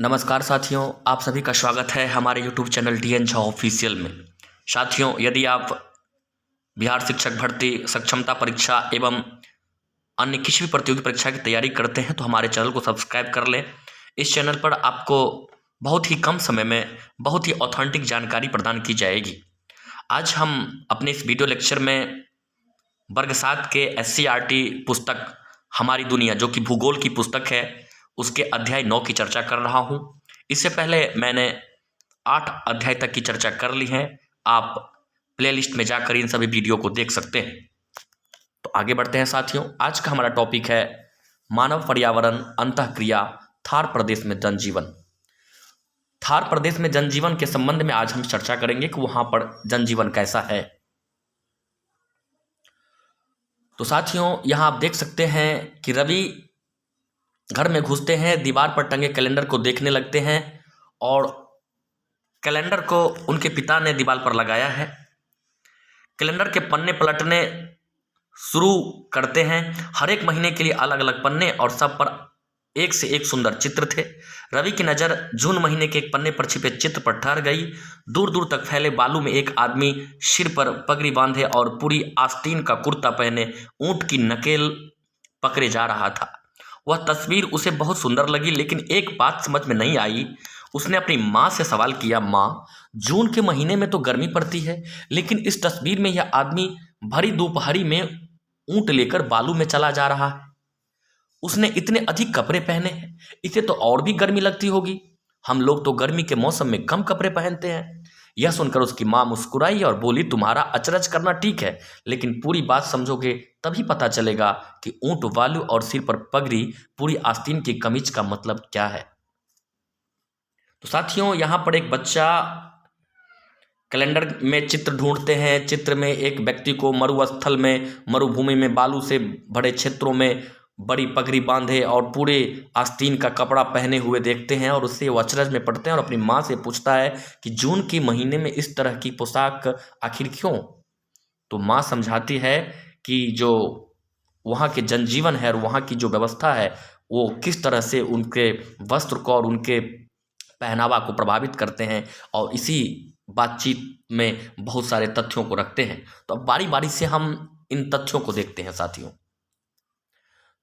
नमस्कार साथियों, आप सभी का स्वागत है हमारे YouTube channel DN Jha official में। साथियों, यदि आप बिहार शिक्षक भर्ती सक्षमता परीक्षा एवं अन्य किसी भी प्रतियोगी परीक्षा की तैयारी करते हैं तो हमारे चैनल को सब्सक्राइब कर लें। इस चैनल पर आपको बहुत ही कम समय में बहुत ही ऑथेंटिक जानकारी प्रदान की जाएगी। आज हम अपने इस वीडियो लेक्चर में वर्ग 7 के SCERT पुस्तक हमारी दुनिया, जो कि भूगोल की पुस्तक है, उसके अध्याय 9 की चर्चा कर रहा हूं। इससे पहले मैंने 8 अध्याय तक की चर्चा कर ली है। आप प्लेलिस्ट में जाकर इन सभी वीडियो को देख सकते हैं। तो आगे बढ़ते हैं साथियों। आज का हमारा टॉपिक है मानव पर्यावरण अंतःक्रिया थार प्रदेश में जनजीवन। थार प्रदेश में जनजीवन के संबंध में आज हम चर्चा करेंगे कि वहां पर जनजीवन कैसा है। तो साथियों, यहां आप देख सकते हैं कि रवि घर में घुसते हैं, दीवार पर टंगे कैलेंडर को देखने लगते हैं और कैलेंडर को उनके पिता ने दीवार पर लगाया है। कैलेंडर के पन्ने पलटने शुरू करते हैं। हर एक महीने के लिए अलग अलग पन्ने और सब पर एक से एक सुंदर चित्र थे। रवि की नज़र जून महीने के एक पन्ने पर छिपे चित्र पर ठहर गई। दूर दूर तक फैले बालू में एक आदमी सिर पर पगड़ी बांधे और पूरी आस्तीन का कुर्ता पहने ऊंट की नकेल पकड़े जा रहा था। वह तस्वीर उसे बहुत सुंदर लगी, लेकिन एक बात समझ में नहीं आई। उसने अपनी माँ से सवाल किया, माँ, जून के महीने में तो गर्मी पड़ती है, लेकिन इस तस्वीर में यह आदमी भरी दोपहरी में ऊंट लेकर बालू में चला जा रहा है। उसने इतने अधिक कपड़े पहने हैं, इसे तो और भी गर्मी लगती होगी। हम लोग तो गर्मी के मौसम में कम कपड़े पहनते हैं। यह सुनकर उसकी माँ मुस्कुराई और बोली, तुम्हारा अचरज करना ठीक है, लेकिन पूरी बात समझोगे तभी पता चलेगा कि ऊंट बालू और सिर पर पगड़ी पूरी आस्तीन की कमीज का मतलब क्या है। तो साथियों, यहाँ पर एक बच्चा कैलेंडर में चित्र ढूंढते हैं। चित्र में एक व्यक्ति को मरुस्थल में, मरुभूमि में, बालू से भरे क्षेत्रों में बड़ी पगड़ी बांधे और पूरे आस्तीन का कपड़ा पहने हुए देखते हैं और उससे वो अचरज में पड़ते हैं और अपनी माँ से पूछता है कि जून के महीने में इस तरह की पोशाक आखिर क्यों। तो माँ समझाती है कि जो वहाँ के जनजीवन है और वहाँ की जो व्यवस्था है वो किस तरह से उनके वस्त्र को और उनके पहनावा को प्रभावित करते हैं, और इसी बातचीत में बहुत सारे तथ्यों को रखते हैं। तो अब बारी बारी से हम इन तथ्यों को देखते हैं साथियों।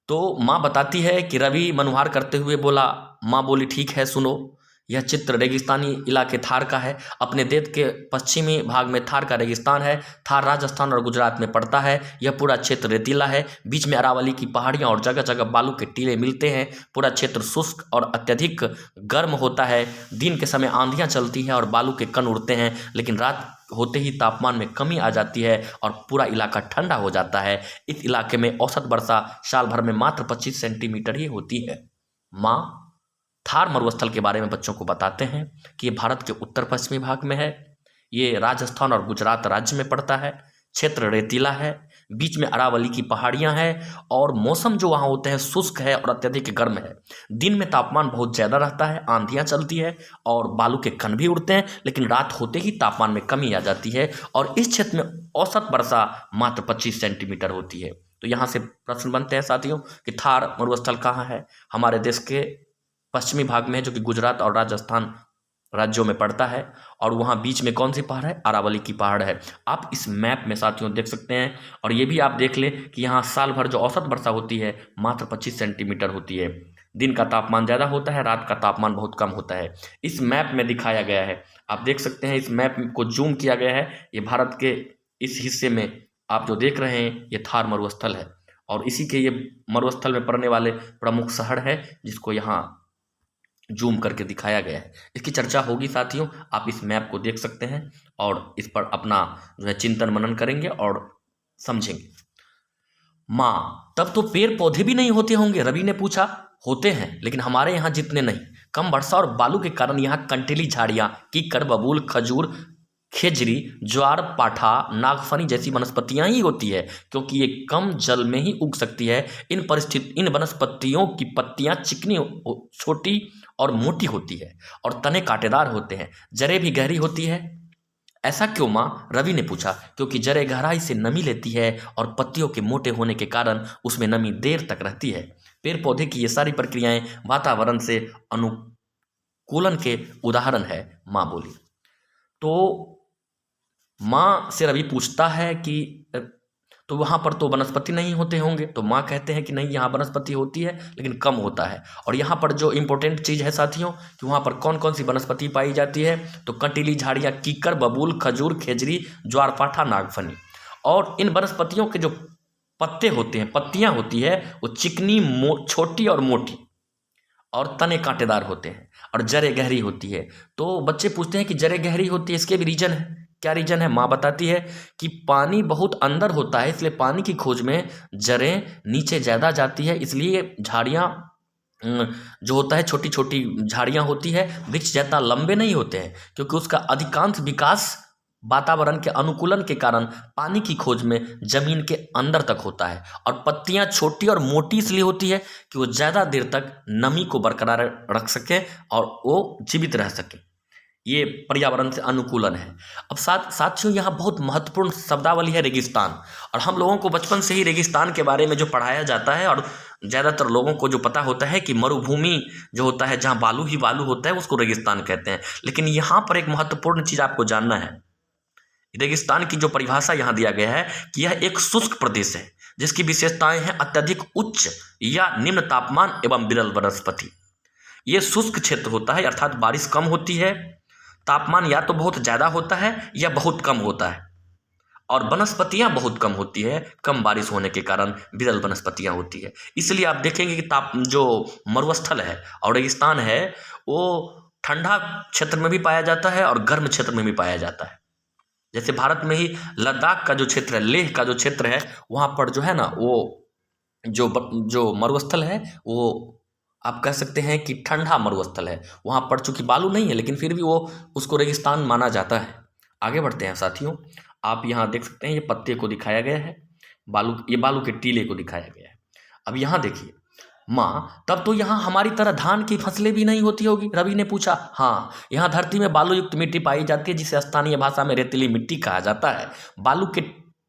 तो माँ बताती है कि रवि मनुहार करते हुए बोला। माँ बोली, ठीक है, सुनो। यह चित्र रेगिस्तानी इलाके थार का है। अपने देश के पश्चिमी भाग में थार का रेगिस्तान है। थार राजस्थान और गुजरात में पड़ता है। यह पूरा क्षेत्र रेतीला है। बीच में अरावली की पहाड़ियाँ और जगह जगह बालू के टीले मिलते हैं। पूरा क्षेत्र शुष्क और अत्यधिक गर्म होता है। दिन के समय आंधियाँ चलती हैं और बालू के कण उड़ते हैं, लेकिन रात होते ही तापमान में कमी आ जाती है और पूरा इलाका ठंडा हो जाता है। इस इलाके में औसत वर्षा साल भर में मात्र 25 सेंटीमीटर ही होती है। माँ थार मरुस्थल के बारे में बच्चों को बताते हैं कि ये भारत के उत्तर पश्चिमी भाग में है। ये राजस्थान और गुजरात राज्य में पड़ता है। क्षेत्र रेतीला है। बीच में अरावली की पहाड़ियाँ हैं और मौसम जो वहाँ होते हैं शुष्क है और अत्यधिक गर्म है। दिन में तापमान बहुत ज़्यादा रहता है, आंधियाँ चलती है और बालू के कण भी उड़ते हैं, लेकिन रात होते ही तापमान में कमी आ जाती है और इस क्षेत्र में औसत वर्षा मात्र 25 सेंटीमीटर होती है। तो यहाँ से प्रश्न बनते हैं साथियों कि थार मरुस्थल कहाँ है। हमारे देश के पश्चिमी भाग में है, जो कि गुजरात और राजस्थान राज्यों में पड़ता है। और वहाँ बीच में कौन सी पहाड़ है? अरावली की पहाड़ है। आप इस मैप में साथियों देख सकते हैं, और ये भी आप देख लें कि यहाँ साल भर जो औसत वर्षा होती है मात्र 25 सेंटीमीटर होती है। दिन का तापमान ज़्यादा होता है, रात का तापमान बहुत कम होता है। इस मैप में दिखाया गया है, आप देख सकते हैं। इस मैप को जूम किया गया है। ये भारत के इस हिस्से में आप जो देख रहे हैं ये थार मरुस्थल है, और इसी के ये मरुस्थल में पड़ने वाले प्रमुख शहर है जिसको यहाँ जूम करके दिखाया गया है। इसकी चर्चा होगी साथियों, आप इस मैप को देख सकते हैं और इस पर अपना जो है चिंतन मनन करेंगे और समझेंगे। माँ, तब तो पेड़ पौधे भी नहीं होते होंगे? रवि ने पूछा। होते हैं, लेकिन हमारे यहाँ जितने नहीं। कम वर्षा और बालू के कारण यहाँ कंटीली झाड़ियाँ, कीकर, बबूल, खजूर, खेजरी, ज्वार, पाठा, नागफनी जैसी वनस्पतियां ही होती है, क्योंकि ये कम जल में ही उग सकती है। इन वनस्पतियों की पत्तियां चिकनी, छोटी और मोटी होती है और तने कांटेदार होते हैं। जड़ें भी गहरी होती है। ऐसा क्यों माँ? रवि ने पूछा। क्योंकि जड़ें गहराई से नमी लेती है और पत्तियों के मोटे होने के कारण उसमें नमी देर तक रहती है। पेड़ पौधे की ये सारी प्रक्रियाएं वातावरण से कूलन के उदाहरण है माँ बोली। तो माँ से रवि पूछता है कि तो वहाँ पर तो वनस्पति नहीं होते होंगे, तो माँ कहते हैं कि नहीं, यहाँ वनस्पति होती है लेकिन कम होता है। और यहाँ पर जो इम्पोर्टेंट चीज़ है साथियों कि वहाँ पर कौन कौन सी वनस्पति पाई जाती है, तो कंटीली झाड़ियाँ, कीकर, बबूल, खजूर, खेजरी, ज्वारपाठा, नागफनी। और इन वनस्पतियों के जो पत्ते होते हैं, पत्तियाँ होती है, वो चिकनी, छोटी और मोटी, और तने कांटेदार होते हैं, और जड़ें गहरी होती है। तो बच्चे पूछते हैं कि जड़ें गहरी होती है, इसके भी रीजन है। क्या रीजन है? माँ बताती है कि पानी बहुत अंदर होता है, इसलिए पानी की खोज में जड़ें नीचे ज़्यादा जाती है, इसलिए झाड़ियाँ जो होता है, छोटी छोटी झाड़ियाँ होती है, वृक्ष ज़्यादा लंबे नहीं होते हैं, क्योंकि उसका अधिकांश विकास वातावरण के अनुकूलन के कारण पानी की खोज में जमीन के अंदर तक होता है। और पत्तियां छोटी और मोटी इसलिए होती है कि वो ज़्यादा देर तक नमी को बरकरार रख सके और वो जीवित रह सके। ये पर्यावरण से अनुकूलन है। अब साथियों, यहाँ बहुत महत्वपूर्ण शब्दावली है रेगिस्तान। और हम लोगों को बचपन से ही रेगिस्तान के बारे में जो पढ़ाया जाता है, और ज़्यादातर लोगों को जो पता होता है कि मरुभूमि जो होता है, जहाँ बालू ही बालू होता है, उसको रेगिस्तान कहते हैं। लेकिन यहाँ पर एक महत्वपूर्ण चीज़ आपको जानना है। रेगिस्तान की जो परिभाषा यहाँ दिया गया है कि यह एक शुष्क प्रदेश है जिसकी विशेषताएं हैं अत्यधिक उच्च या निम्न तापमान एवं विरल वनस्पति। ये शुष्क क्षेत्र होता है, अर्थात बारिश कम होती है, तापमान या तो बहुत ज़्यादा होता है या बहुत कम होता है, और वनस्पतियाँ बहुत कम होती है, कम बारिश होने के कारण विरल वनस्पतियाँ होती है। इसलिए आप देखेंगे कि जो मरुस्थल है और रेगिस्तान है, वो ठंडा क्षेत्र में भी पाया जाता है और गर्म क्षेत्र में भी पाया जाता है। जैसे भारत में ही लद्दाख का जो क्षेत्र है, लेह का जो क्षेत्र है, वहाँ पर जो है ना, वो जो मरुस्थल है, वो आप कह सकते हैं कि ठंडा मरुस्थल है। वहाँ पर चूंकि बालू नहीं है, लेकिन फिर भी वो उसको रेगिस्तान माना जाता है। आगे बढ़ते हैं साथियों, आप यहाँ देख सकते हैं ये पत्ते को दिखाया गया है, ये बालू के टीले को दिखाया गया है। अब यहाँ देखिए, माँ, तब तो यहाँ हमारी तरह धान की फसलें भी नहीं होती होगी? रवि ने पूछा। हाँ, यहाँ धरती में बालू युक्त मिट्टी पाई जाती है, जिसे स्थानीय भाषा में रेतीली मिट्टी कहा जाता है। बालू के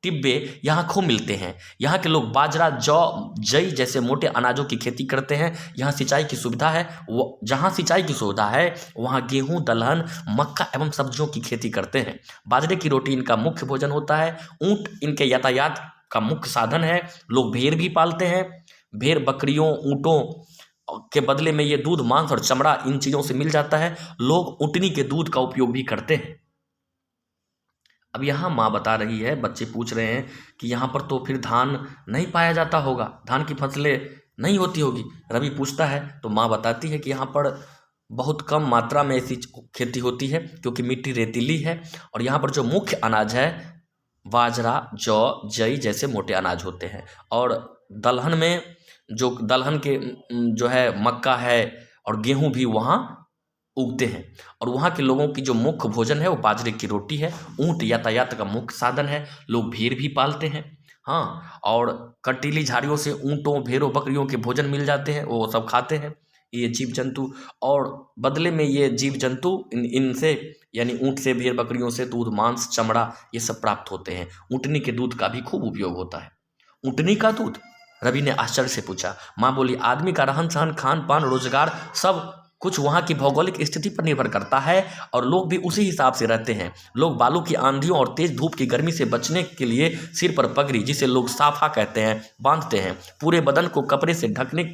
टिब्बे यहाँ खूब मिलते हैं। यहाँ के लोग बाजरा, जौ, जई जैसे मोटे अनाजों की खेती करते हैं। यहाँ सिंचाई की सुविधा है, जहाँ सिंचाई की सुविधा है वहाँ गेहूँ, दलहन, मक्का एवं सब्जियों की खेती करते हैं। बाजरे की रोटी इनका मुख्य भोजन होता है। ऊँट इनके यातायात का मुख्य साधन है। लोग भेड़ भी पालते हैं। भेड़, बकरियों, ऊँटों के बदले में ये दूध, मांस और चमड़ा इन चीज़ों से मिल जाता है। लोग ऊँटनी के दूध का उपयोग भी करते हैं। अब यहाँ माँ बता रही है, बच्चे पूछ रहे हैं कि यहाँ पर तो फिर धान नहीं पाया जाता होगा, धान की फसलें नहीं होती होगी। रवि पूछता है तो माँ बताती है कि यहाँ पर बहुत कम मात्रा में ऐसी खेती होती है क्योंकि मिट्टी रेतीली है। और यहाँ पर जो मुख्य अनाज है, बाजरा, जौ, जई जैसे मोटे अनाज होते हैं। और दलहन में जो दलहन के जो है मक्का है और गेहूँ भी वहाँ उगते हैं। और वहाँ के लोगों की जो मुख्य भोजन है वो बाजरे की रोटी है। ऊँट यातायात का मुख्य साधन है। लोग भेड़ भी पालते हैं। हाँ, और कंटीली झाड़ियों से ऊँटों, भेड़ों, बकरियों के भोजन मिल जाते हैं, वो सब खाते हैं ये जीव जंतु। और बदले में ये जीव जंतु इनसे यानी ऊँट से, भेड़, बकरियों से दूध, मांस, चमड़ा ये सब प्राप्त होते हैं। ऊँटनी के दूध का भी खूब उपयोग होता है। ऊँटनी का दूध? रवि ने आश्चर्य से पूछा। माँ बोली, आदमी का रहन सहन, खान पान, रोजगार सब कुछ वहाँ की भौगोलिक स्थिति पर निर्भर करता है और लोग भी उसी हिसाब से रहते हैं। लोग बालू की आंधियों और तेज धूप की गर्मी से बचने के लिए सिर पर पगड़ी, जिसे लोग साफा कहते हैं, बांधते हैं। पूरे बदन को कपड़े से ढकने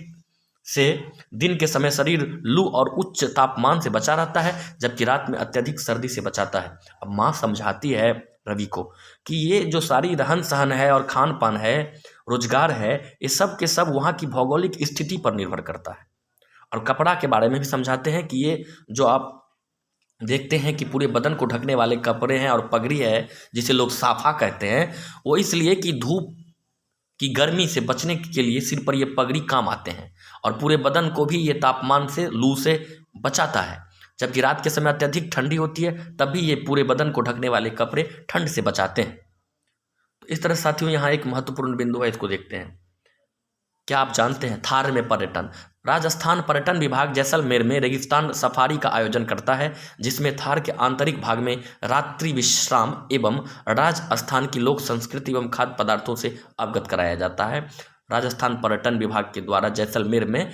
से दिन के समय शरीर लू और उच्च तापमान से बचा रहता है, जबकि रात में अत्यधिक सर्दी से बचाता है। अब माँ समझाती है रवि को कि ये जो सारी रहन सहन है और खान पान है, रोजगार है, ये सब के सब वहाँ की भौगोलिक स्थिति पर निर्भर करता है। और कपड़ा के बारे में भी समझाते हैं कि ये जो आप देखते हैं कि पूरे बदन को ढकने वाले कपड़े हैं और पगड़ी है, जिसे लोग साफा कहते हैं, वो इसलिए कि धूप की गर्मी से बचने के लिए सिर पर ये पगड़ी काम आते हैं और पूरे बदन को भी ये तापमान से, लू से बचाता है। जबकि रात के समय अत्यधिक ठंडी होती है, तब भी ये पूरे बदन को ढकने वाले कपड़े ठंड से बचाते हैं। तो इस तरह साथियों, यहाँ एक महत्वपूर्ण बिंदु है, इसको देखते हैं। क्या आप जानते हैं थार में पर्यटन? राजस्थान पर्यटन विभाग जैसलमेर में रेगिस्तान सफारी का आयोजन करता है, जिसमें थार के आंतरिक भाग में रात्रि विश्राम एवं राजस्थान की लोक संस्कृति एवं खाद्य पदार्थों से अवगत कराया जाता है। राजस्थान पर्यटन विभाग के द्वारा जैसलमेर में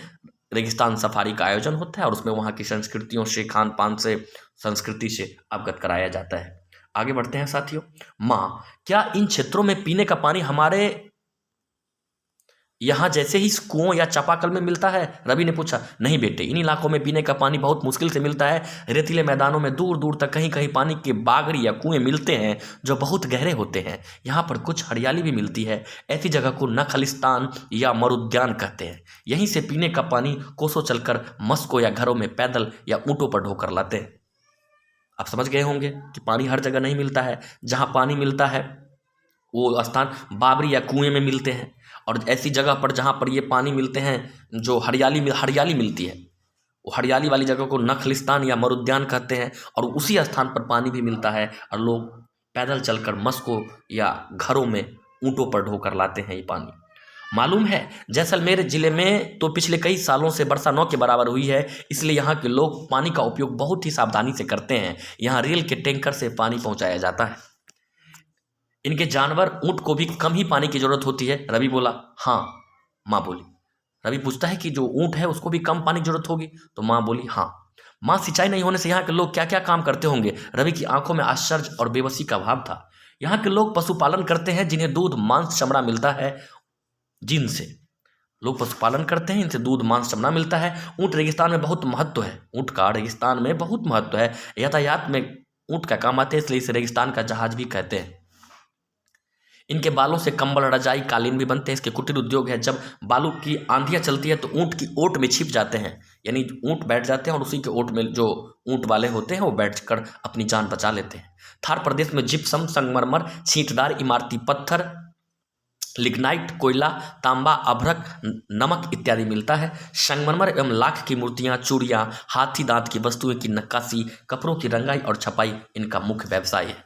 रेगिस्तान सफारी का आयोजन होता है और उसमें वहाँ की संस्कृतियों से, खान पान से, संस्कृति से अवगत कराया जाता है। आगे बढ़ते हैं साथियों। माँ, क्या इन क्षेत्रों में पीने का पानी हमारे यहाँ जैसे ही कुओं या चापाकल में मिलता है? रवि ने पूछा। नहीं बेटे, इन इलाकों में पीने का पानी बहुत मुश्किल से मिलता है। रेतीले मैदानों में दूर दूर तक कहीं कहीं पानी के बागड़ी या कुएं मिलते हैं जो बहुत गहरे होते हैं। यहाँ पर कुछ हरियाली भी मिलती है। ऐसी जगह को नखलिस्तान या मरुद्यान कहते हैं। यहीं से पीने का पानी कोसों चलकर मस्को या घरों में पैदल या ऊँटों पर ढोकर लाते हैं। आप समझ गए होंगे कि पानी हर जगह नहीं मिलता है। जहाँ पानी मिलता है वो स्थान बावड़ी या कुएं में मिलते हैं, और ऐसी जगह पर जहाँ पर ये पानी मिलते हैं जो हरियाली मिलती है, वो हरियाली वाली जगह को नखलिस्तान या मरुद्यान कहते हैं। और उसी स्थान पर पानी भी मिलता है और लोग पैदल चलकर मस्को या घरों में ऊँटों पर ढोकर लाते हैं ये पानी। मालूम है, जैसलमेर जिले में तो पिछले कई सालों से वर्षा न के बराबर हुई है, इसलिए यहाँ के लोग पानी का उपयोग बहुत ही सावधानी से करते हैं। यहाँ रेल के टैंकर से पानी पहुँचाया जाता है। इनके जानवर ऊँट को भी कम ही पानी की जरूरत होती है। रवि बोला। हाँ, माँ बोली। रवि पूछता है कि जो ऊँट है उसको भी कम पानी की जरूरत होगी? तो माँ बोली हाँ। माँ, सिंचाई नहीं होने से यहाँ के लोग क्या क्या काम करते होंगे? रवि की आंखों में आश्चर्य और बेबसी का भाव था। यहाँ के लोग पशुपालन करते हैं, जिन्हें दूध, मांस, चमड़ा मिलता है। जिनसे लोग पशुपालन करते हैं, इनसे दूध, मांस, चमड़ा मिलता है। ऊँट रेगिस्तान में बहुत महत्व है। ऊँट का रेगिस्तान में बहुत महत्व है। यातायात में ऊँट का काम आते हैं, इसलिए इसे रेगिस्तान का जहाज भी कहते हैं। इनके बालों से कंबल, रजाई, कालीन भी बनते हैं। इसके कुटीर उद्योग है। जब बालू की आंधियां चलती है तो ऊँट की ओट में छिप जाते हैं, यानी ऊँट बैठ जाते हैं और उसी के ओट में जो ऊँट वाले होते हैं वो बैठकर अपनी जान बचा लेते हैं। थार प्रदेश में जिप्सम, संगमरमर, छींटदार इमारती पत्थर, लिग्नाइट, कोयला, तांबा, अभ्रक, नमक इत्यादि मिलता है। संगमरमर एवं लाख की मूर्तियां, चूड़ियां, हाथी दांत की वस्तुएं की नक्काशी, कपड़ों की रंगाई और छपाई इनका मुख्य व्यवसाय है।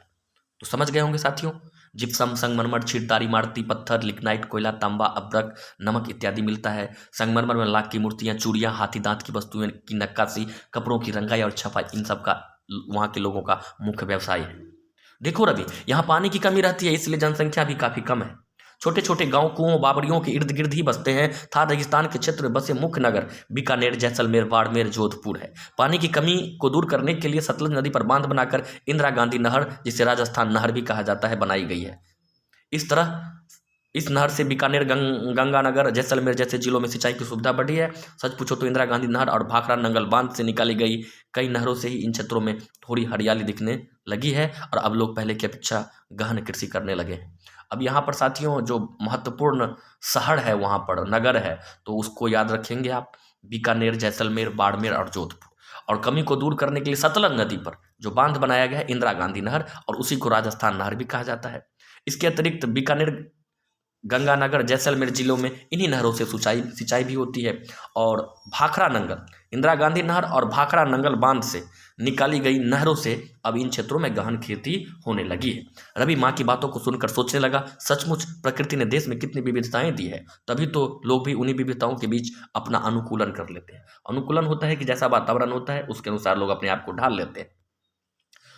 तो समझ गए होंगे साथियों, जिप्सम, संगमरमर, छींटदार इमारती पत्थर, लिग्नाइट, कोयला, तांबा, अभ्रक, नमक इत्यादि मिलता है। संगमरमर में लाख की मूर्तियां, चूड़ियां, हाथी दांत की वस्तुएं की नक्काशी, कपड़ों की रंगाई और छपाई इन सब का वहाँ के लोगों का मुख्य व्यवसाय है। देखो रवि, यहाँ पानी की कमी रहती है, इसलिए जनसंख्या भी काफ़ी कम है। छोटे छोटे गांव कुओं, बावड़ियों के इर्द गिर्द ही बसते हैं। थार रेगिस्तान के क्षेत्र में बसे मुख्य नगर बीकानेर, जैसलमेर, बाड़मेर, जोधपुर है। पानी की कमी को दूर करने के लिए सतलज नदी पर बांध बनाकर इंदिरा गांधी नहर, जिसे राजस्थान नहर भी कहा जाता है, बनाई गई है। इस नहर से बीकानेर, गंगानगर, जैसलमेर जैसे जिलों में सिंचाई की सुविधा बढ़ी है। सच पूछो तो इंदिरा गांधी नहर और भाखड़ा नंगल बांध से निकाली गई कई नहरों से ही इन क्षेत्रों में थोड़ी हरियाली दिखने लगी है और अब लोग पहले की अपेक्षा गहन कृषि करने लगे हैं। अब यहाँ पर साथियों जो महत्वपूर्ण शहर है, वहाँ पर नगर है, तो उसको याद रखेंगे आप, बीकानेर, जैसलमेर, बाड़मेर और जोधपुर। और कमी को दूर करने के लिए सतलज नदी पर जो बांध बनाया गया है, इंदिरा गांधी नहर, और उसी को राजस्थान नहर भी कहा जाता है। इसके अतिरिक्त बीकानेर, गंगानगर, जैसलमेर जिलों में इन्हीं नहरों से सिंचाई भी होती है। और भाखड़ा नंगल, इंदिरा गांधी नहर और भाखड़ा नंगल बांध से निकाली गई नहरों से अब इन क्षेत्रों में गहन खेती होने लगी है। रवि माँ की बातों को सुनकर सोचने लगा, सचमुच प्रकृति ने देश में कितनी विविधताएं दी है, तभी तो लोग भी उन्हीं विविधताओं के बीच अपना अनुकूलन कर लेते हैं। अनुकूलन होता है कि जैसा वातावरण होता है उसके अनुसार लोग अपने आप को ढाल लेते हैं।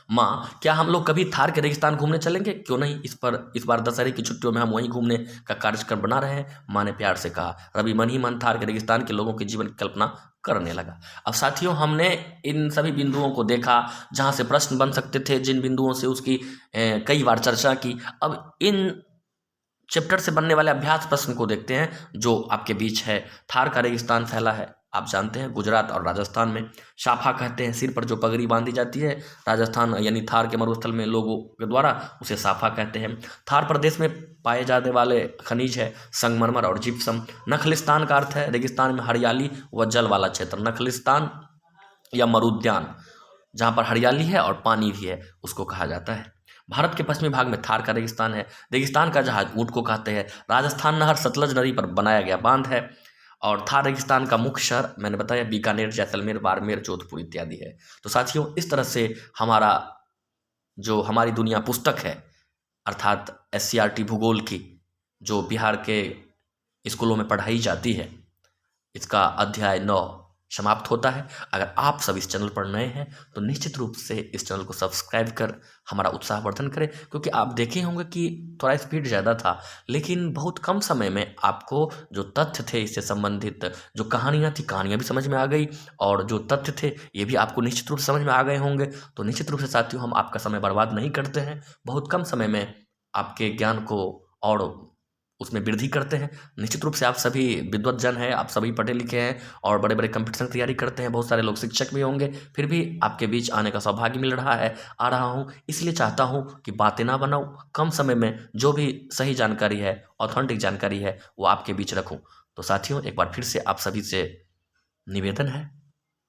माँ, क्या हम लोग कभी थार के रेगिस्तान घूमने चलेंगे? क्यों नहीं, इस बार दशहरे की छुट्टियों में हम वहीं घूमने का कार्यक्रम बना रहे हैं, माँ ने प्यार से कहा। रवि मन ही मन थार के रेगिस्तान के लोगों के जीवन की कल्पना करने लगा। अब साथियों, हमने इन सभी बिंदुओं को देखा जहाँ से प्रश्न बन सकते थे, जिन बिंदुओं से उसकी कई बार चर्चा की। अब इन चैप्टर से बनने वाले अभ्यास प्रश्न को देखते हैं जो आपके बीच है। थार का रेगिस्तान फैला है, आप जानते हैं, गुजरात और राजस्थान में। साफा कहते हैं सिर पर जो पगड़ी बांधी जाती है, राजस्थान यानी थार के मरुस्थल में लोगों के द्वारा उसे साफा कहते हैं। थार प्रदेश में पाए जाने वाले खनिज है संगमरमर और जिप्सम। नखलिस्तान का अर्थ है रेगिस्तान में हरियाली व जल वाला क्षेत्र। नखलिस्तान या मरुद्यान, जहाँ पर हरियाली है और पानी भी है, उसको कहा जाता है। भारत के पश्चिमी भाग में थार का रेगिस्तान है। रेगिस्तान का जहाज ऊँट को कहते हैं। राजस्थान नहर सतलज नदी पर बनाया गया बांध है। और थार रेगिस्तान का मुख्य शहर मैंने बताया बीकानेर, जैसलमेर, बाड़मेर, जोधपुर इत्यादि है। तो साथियों, इस तरह से हमारी दुनिया पुस्तक है, अर्थात SCRT भूगोल की, जो बिहार के स्कूलों में पढ़ाई जाती है, इसका अध्याय 9 समाप्त होता है। अगर आप सब इस चैनल पर नए हैं तो निश्चित रूप से इस चैनल को सब्सक्राइब कर हमारा उत्साहवर्धन करें, क्योंकि आप देखे होंगे कि थोड़ा स्पीड ज़्यादा था, लेकिन बहुत कम समय में आपको जो तथ्य थे इससे संबंधित, जो कहानियाँ थी, कहानियाँ भी समझ में आ गई, और जो तथ्य थे ये भी आपको निश्चित रूप से समझ में आ गए होंगे। तो निश्चित रूप से साथियों, हम आपका समय बर्बाद नहीं करते हैं, बहुत कम समय में आपके ज्ञान को और उसमें वृद्धि करते हैं। निश्चित रूप से आप सभी विद्वत जन हैं, आप सभी पढ़े लिखे हैं और बड़े बड़े कंपटीशन की तैयारी करते हैं, बहुत सारे लोग शिक्षक भी होंगे, फिर भी आपके बीच आने का सौभाग्य मिल रहा है, आ रहा हूँ। इसलिए चाहता हूँ कि बातें ना बनाऊँ, कम समय में जो भी सही जानकारी है, ऑथेंटिक जानकारी है, वो आपके बीच रखूँ। तो साथियों, एक बार फिर से आप सभी से निवेदन है,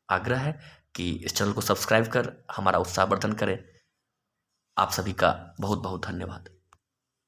आग्रह है कि इस चैनल को सब्सक्राइब कर हमारा उत्साहवर्धन करें। आप सभी का बहुत बहुत धन्यवाद।